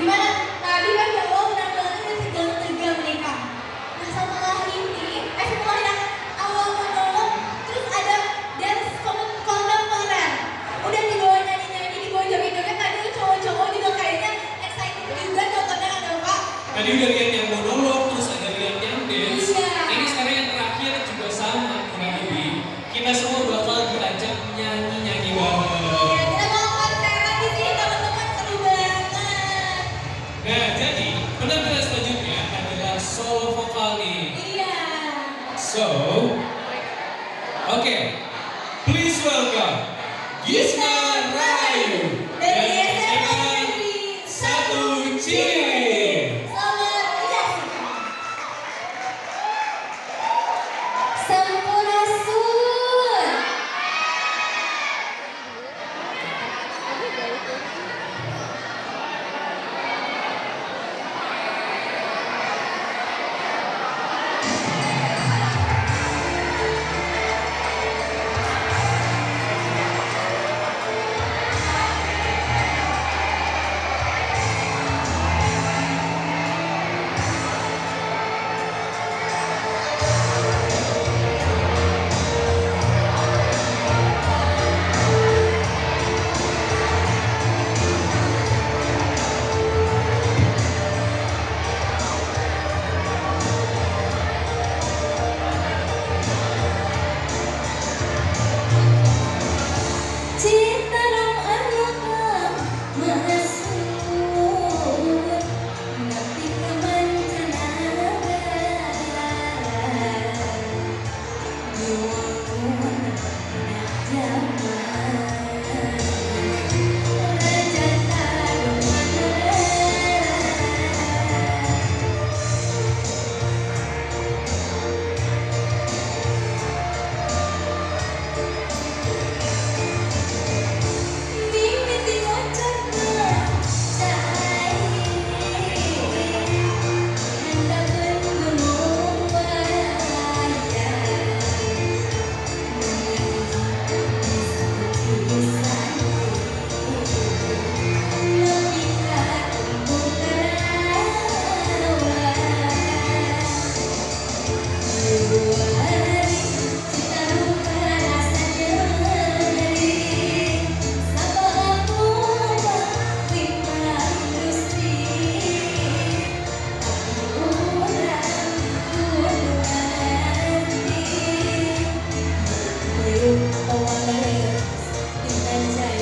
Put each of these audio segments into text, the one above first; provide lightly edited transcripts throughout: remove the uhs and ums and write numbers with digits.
Gimana? Tadi kan ya Allah penampilannya tegang-tegang menikah. Nah setelah ini, setelah yang awal monolog, terus ada dance kontemporer. Udah dibawa nyanyi-nyanyi, dibawa joget-joget, tadi cowok-cowok juga kayaknya excited juga nontonnya kan ya Pak? Tadi udah lihat yang monolog, terus ada lihat yang dance. Iya. Ini sekarang yang terakhir juga sama kurang lebih. Kita semua bakal diajak nyanyi-nyanyi bareng. Iya, kita mau konseran di sini teman-teman, seru banget. Nah, jadi penampilan selanjutnya adalah solo vokal nih. Iya. So, okay, please welcome Gisna Rahayu dari SMA Negeri 1 Ciwidey. Selamat menyaksikan. Sampurasun. Citarum anuham mahasur, ngabdi ka mancanagara, nyuwun jaman raja mimiti ngocokna cahai handapkeun gunung wayang pisan nepi ka embung karawan Citarum rasa nyeri sabab aku limpah industri tapi urang kudu ngerti hirup awales intan cai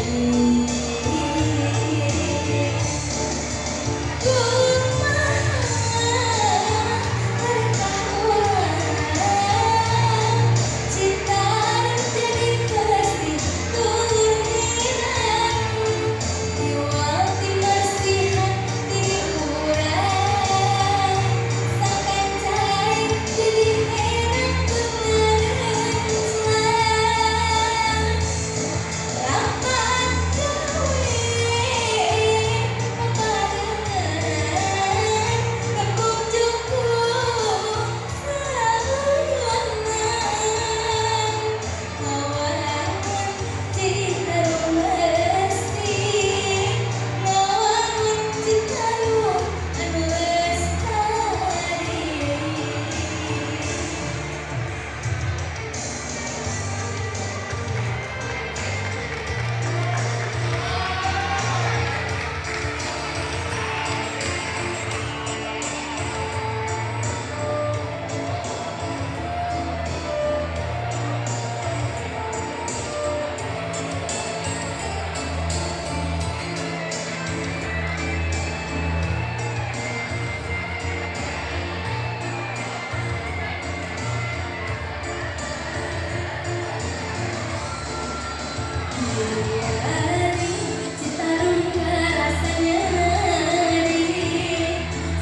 Citarum rasa nyeri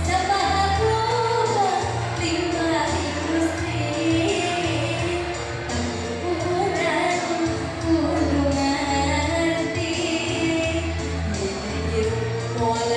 sabab aku limpah industri tapi urang kudu ngerti hirup moal